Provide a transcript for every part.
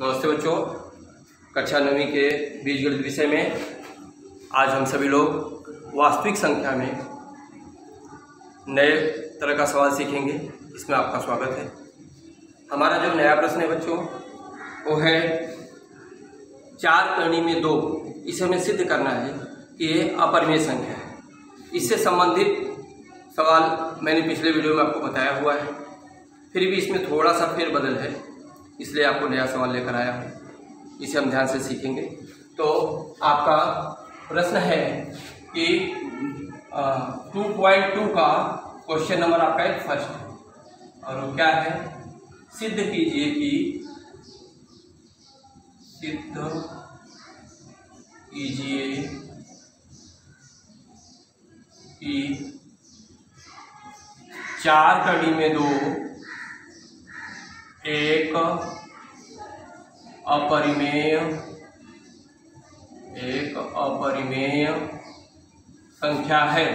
नमस्ते बच्चों, कक्षा 9वीं के बीजगणित विषय में आज हम सभी लोग वास्तविक संख्या में नए तरह का सवाल सीखेंगे। इसमें आपका स्वागत है। हमारा जो नया प्रश्न है बच्चों वो है 4 करनी में 2। इसे हमें सिद्ध करना है कि ये अपरिमेय संख्या है। इससे संबंधित सवाल मैंने पिछले वीडियो में आपको बताया हुआ है, फिर भी इसमें थोड़ा सा फेरबदल है, इसलिए आपको नया सवाल लेकर आया हूँ। इसे हम ध्यान से सीखेंगे। तो आपका प्रश्न है कि 2.2 का क्वेश्चन नंबर आपका एक फर्स्ट है और वो क्या है, सिद्ध कीजिए कि 4 करनी में 2 एक अपरिमेय संख्या है।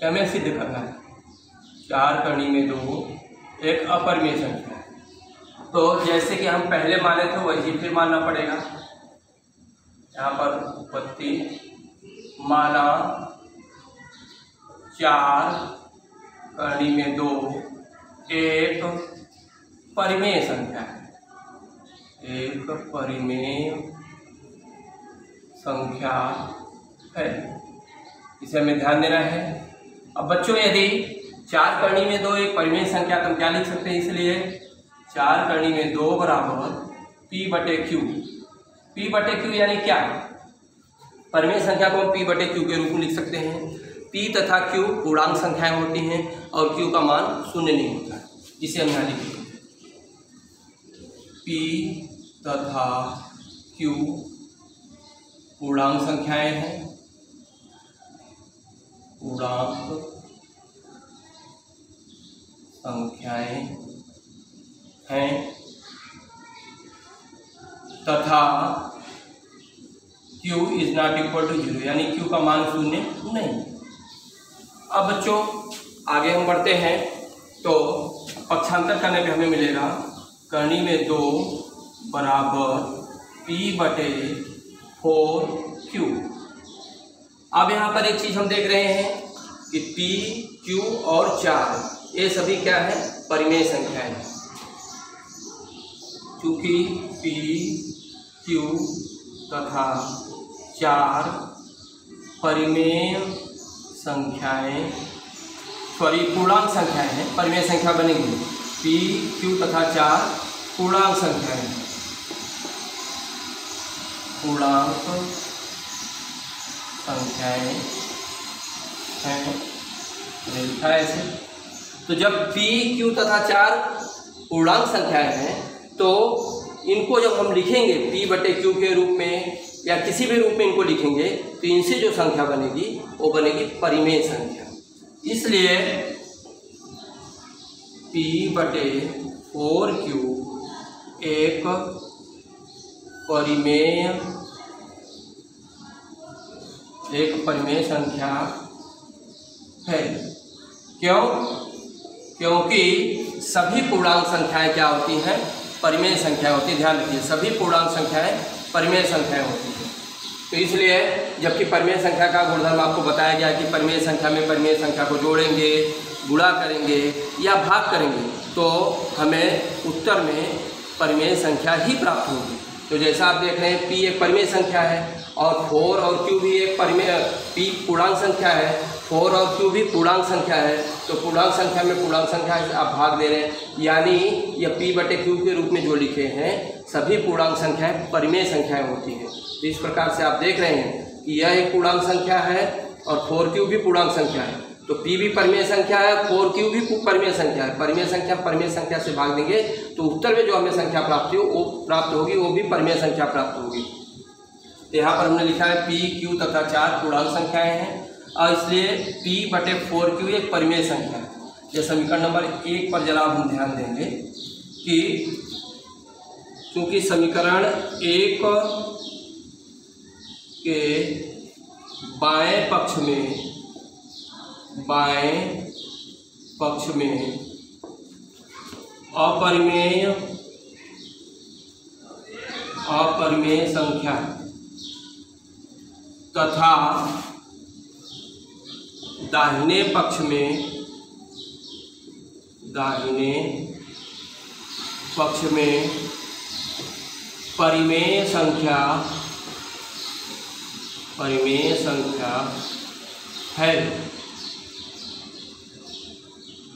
हमें सिद्ध करना है 4 करनी में 2 एक अपरिमेय संख्या है। तो जैसे कि हम पहले माने थे वही फिर मानना पड़ेगा। यहाँ पर उत्पत्ति माना 4 करनी में 2 एक परिमेय संख्या है, एक परिमेय संख्या है। इसे हमें ध्यान देना है। अब बच्चों यदि 4 करनी में 2 एक परिमेय संख्या तो हम क्या लिख सकते हैं, इसलिए 4 करनी में 2 बराबर P/Q। P/Q यानी क्या, परिमेय संख्या को हम P/Q के रूप में लिख सकते हैं। P तथा Q पूर्णांक संख्याएं होती हैं और Q का मान 0 नहीं होता है, जिसे हम यहाँ लिखेंगे। P तथा Q पूर्णांक संख्याएं हैं, पूर्णांक संख्याएं हैं तथा Q is not equal to 0 यानी Q का मान 0 नहीं। अब बच्चों आगे हम बढ़ते हैं तो पक्षांतर करने पे हमें मिलेगा करनी में 2 बराबर P/4Q। अब यहाँ पर एक चीज हम देख रहे हैं कि P, Q और 4 ये सभी क्या है, परिमेय संख्या है। क्योंकि P, Q तथा 4 परिमेय संख्याएं पूर्णांक संख्याएं हैं, परिमेय संख्या बनेगी। P, Q तथा 4 पूर्णांक संख्याएं, पूर्णांक संख्याएं हैं, लिखा है ऐसे। तो जब P, Q तथा 4 पूर्णांक संख्याएं हैं तो इनको जब हम लिखेंगे P/Q के रूप में या किसी भी रूप में इनको लिखेंगे तो इनसे जो संख्या बनेगी वो बनेगी परिमेय संख्या। इसलिए P/4Q एक परिमेय संख्या है। क्यों? क्योंकि सभी पूर्णांक संख्याएं क्या होती हैं, परिमेय संख्या होती है। ध्यान रखिए, सभी पूर्णांक संख्याएं परिमेय संख्याएं होती हैं। तो इसलिए जबकि परिमेय संख्या का गुणधर्म आपको बताया गया कि परिमेय संख्या में परिमेय संख्या को जोड़ेंगे, गुणा करेंगे या भाग करेंगे तो हमें उत्तर में परिमेय संख्या ही प्राप्त होगी। तो जैसा आप देख रहे हैं P एक परिमेय संख्या है और 4 और Q भी एक परिमेय, P पूर्णांक संख्या है, 4 और Q भी पूर्णांक संख्या है। तो पूर्णांक संख्या में पूर्णांक संख्या आप भाग दे रहे हैं, यानी ये P/Q के रूप में जो लिखे हैं सभी पूर्णांक संख्याएं परिमेय संख्याएं होती हैं। तो इस प्रकार से आप देख रहे हैं कि यह एक पूर्णांक संख्या है और 4Q भी पूर्णांक संख्या है। तो P भी परिमेय संख्या है, 4Q भी परिमेय संख्या है। परिमेय संख्या से भाग देंगे तो उत्तर में जो हमें संख्या प्राप्त होगी वो भी परिमेय संख्या प्राप्त होगी। तो यहाँ पर हमने लिखा है P, Q तथा 4 पूर्णांक संख्याएं हैं और इसलिए P/4Q एक परिमेय संख्या है। ये समीकरण नंबर 1 पर जरा हम ध्यान देंगे कि क्योंकि समीकरण 1 के बाएं पक्ष में अपरिमेय अपरिमेय संख्या तथा दाहिने पक्ष में परिमेय संख्या है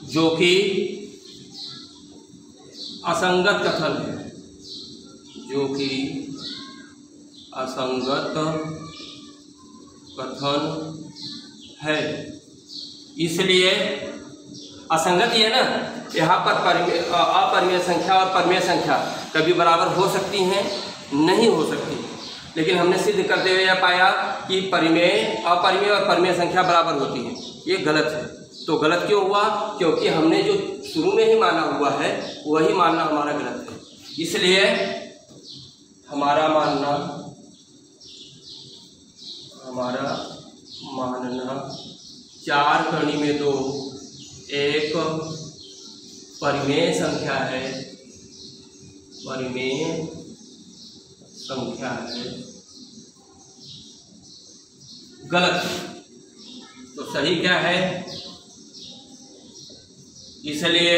जो कि असंगत कथन है। इसलिए असंगत ही है ना, यहाँ पर अपरिमेय संख्या और परिमेय संख्या कभी बराबर हो सकती हैं, नहीं हो सकती। लेकिन हमने सिद्ध करते हुए यह पाया कि अपरिमेय और परिमेय संख्या बराबर होती है। ये गलत है। तो गलत क्यों हुआ? क्योंकि हमने जो शुरू में ही माना हुआ है वही मानना हमारा गलत है। इसलिए हमारा मानना 4 कड़ी में 2 एक परिमेय संख्या है, गलत। तो सही क्या है? इसलिए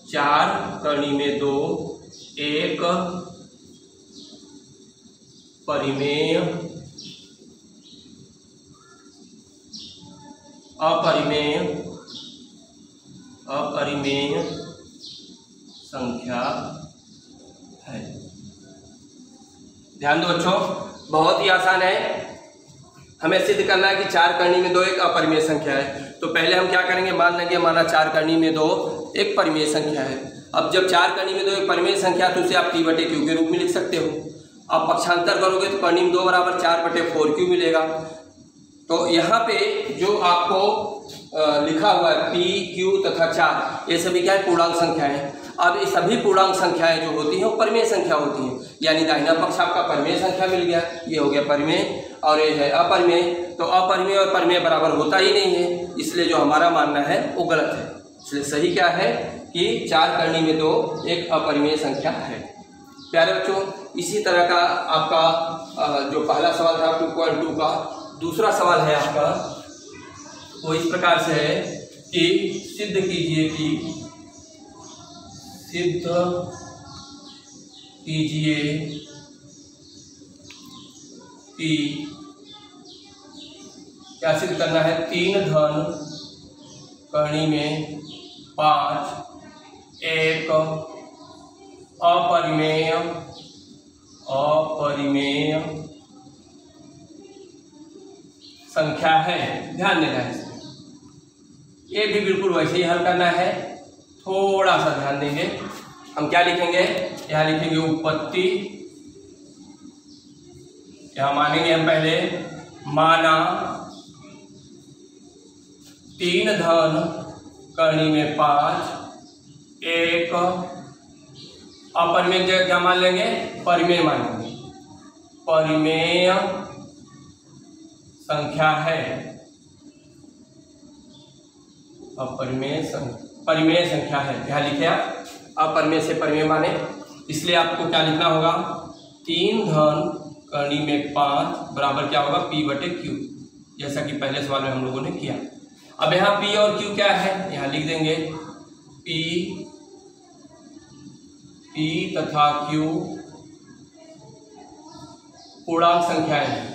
4 कड़ी में 2 एक अपरिमेय संख्या है। ध्यान दो बच्चों, बहुत ही आसान है। हमें सिद्ध करना है कि 4 करनी में 2 एक अपरिमेय संख्या है। तो पहले हम क्या करेंगे? मान लेंगे हमारा 4 करनी में 2 एक परिमेय संख्या है। अब जब 4 करनी में 2 एक परिमेय संख्या तो उसे आप P/Q के रूप में लिख सकते हो। आप पक्षांतर करोगे तो करनी में 2 बराबर 4/4Q मिलेगा। तो यहाँ पे जो आपको लिखा हुआ है PQ तथा 4, ये सभी क्या है? पूर्णांक संख्याएं। अब ये सभी पूर्णांक संख्याएं जो होती हैं वो परिमेय संख्या होती हैं। यानी दाहिना पक्ष आपका परिमेय संख्या मिल गया, ये हो गया परिमेय, और ये है अपरिमेय। तो अपरिमेय और परिमेय बराबर होता ही नहीं है, इसलिए जो हमारा मानना है वो गलत है। इसलिए सही क्या है कि 4 करनी में 2 एक अपरिमेय संख्या है। प्यारे बच्चों, इसी तरह का आपका जो पहला सवाल था 2.2 का, दूसरा सवाल है आपका वो इस प्रकार से है कि सिद्ध कीजिए कि क्या सिद्ध करना है? 3 धन करनी में 5 एक अपरिमेय संख्या है। ध्यान देना है, ये भी बिल्कुल वैसे ही हल करना है। थोड़ा सा ध्यान देंगे। हम क्या लिखेंगे? यहाँ लिखेंगे उत्पत्ति। यहाँ मानेंगे हम पहले, माना 3 धन करनी में 5 एक अपरिमेय क्या मान लेंगे? परिमेय मानेंगे। परिमेय संख्या है। परिमेय संख्या है। यहाँ लिखे आप, अपरिमेय से परिमेय माने, इसलिए आपको क्या लिखना होगा? 3 धन करनी में 5 बराबर क्या होगा? P/Q, जैसा कि पहले सवाल में हम लोगों ने किया। अब यहाँ P और Q क्या है? यहाँ लिख देंगे P तथा Q पूर्णांक संख्याएं हैं।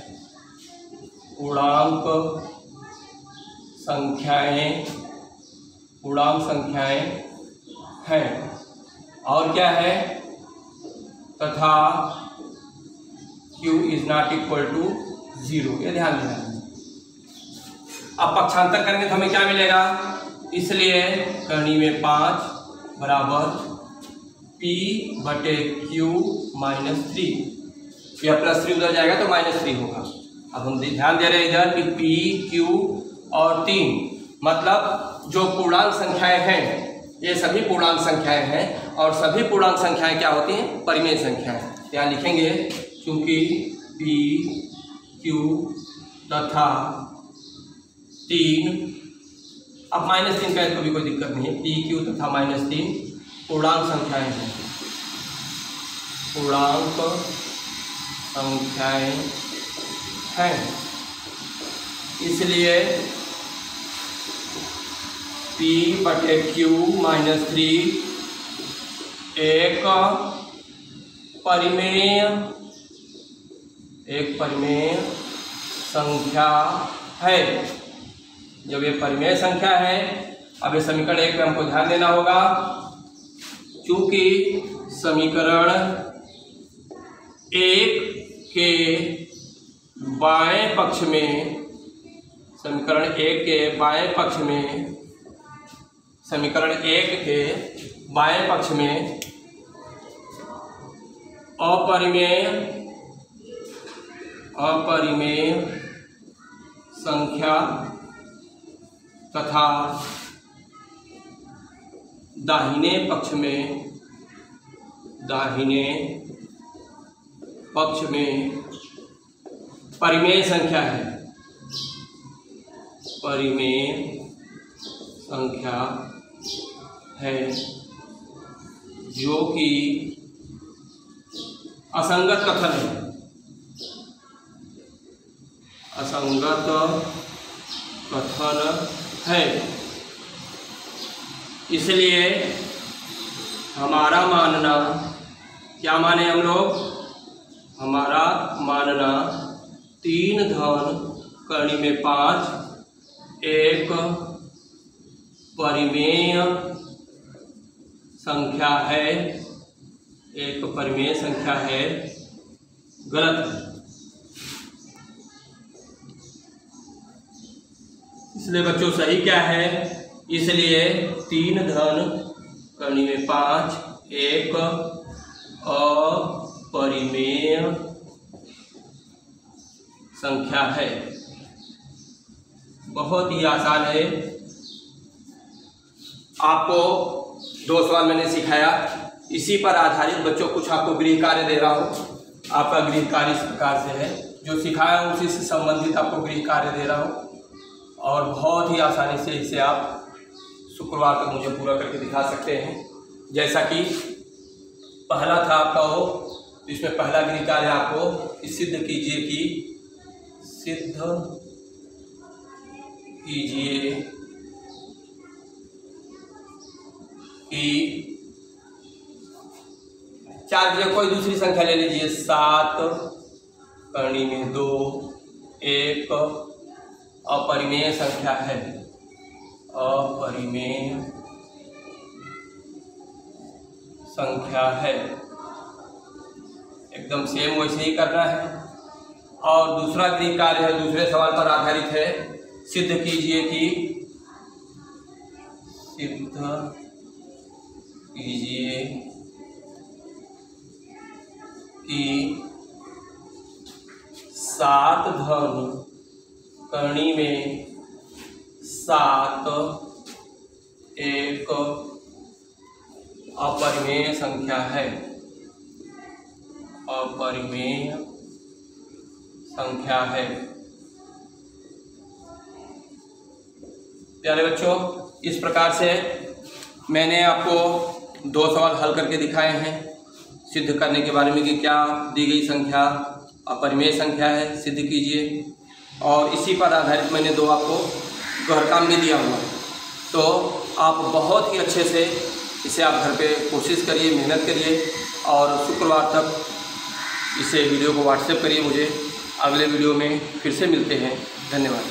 पूर्णांक संख्याएं हैं। और क्या है? तथा Q is not equal to 0। ये ध्यान देना। अब पक्षांतर करेंगे तो हमें क्या मिलेगा? इसलिए करनी में 5 बराबर P/Q -3। यह +3 उधर जाएगा तो -3 होगा। अब हम ध्यान दे रहे हैं इधर कि P, Q और 3, मतलब जो पूर्णांक संख्याएं हैं ये सभी पूर्णांक संख्याएं हैं, और सभी पूर्णांक संख्याएं क्या होती हैं? परिमेय संख्याएं। यहाँ लिखेंगे क्योंकि P, Q तथा 3, अब -3 का इसको भी कोई दिक्कत नहीं है। P, Q तथा -3 पूर्णांक संख्याएं हैं। पूर्णांक संख्याएं हैं, इसलिए P/Q - 3 एक परिमेय संख्या है। जब ये परिमेय संख्या है, अब ये समीकरण 1 पे हमको ध्यान देना होगा, चूंकि समीकरण 1 के बाएं पक्ष में अपरिमेय संख्या तथा दाहिने पक्ष में परिमेय संख्या है, जो कि असंगत कथन है। इसलिए हमारा मानना, क्या माने हम लोग? हमारा मानना 3 धन कड़ी में 5 एक परिमेय संख्या है, गलत है। इसलिए बच्चों सही क्या है? इसलिए 3 धन कड़ी में 5 एक अपरिमेय संख्या है। बहुत ही आसान है। आपको 2 सवाल मैंने सिखाया, इसी पर आधारित बच्चों कुछ आपको गृह कार्य दे रहा हूँ। आपका गृह कार्य इस प्रकार से है, जो सिखाया हूँ उसी से संबंधित आपको गृह कार्य दे रहा हूँ, और बहुत ही आसानी से इसे आप शुक्रवार तक मुझे पूरा करके दिखा सकते हैं। जैसा कि पहला था आपका वो, इसमें पहला गृह कार्य आपको सिद्ध कीजिए कि 4 की जगह कोई दूसरी संख्या ले लीजिए। 7 कड़ी में 2 एक अपरिमेय संख्या है, एकदम सेम वैसे ही करना है। और दूसरा गृह कार्य है, दूसरे सवाल पर आधारित है। सिद्ध कीजिए कि 7 धन कड़ी में 7 एक अपरिमेय संख्या है, प्यारे बच्चों, इस प्रकार से मैंने आपको 2 सवाल हल करके दिखाए हैं, सिद्ध करने के बारे में कि क्या दी गई संख्या अपरिमेय संख्या है, सिद्ध कीजिए। और इसी पर आधारित मैंने 2 आपको घर काम भी दिया हुआ है। तो आप बहुत ही अच्छे से इसे आप घर पे कोशिश करिए, मेहनत करिए, और शुक्रवार तक इसे वीडियो को व्हाट्सएप करिए मुझे। अगले वीडियो में फिर से मिलते हैं। धन्यवाद।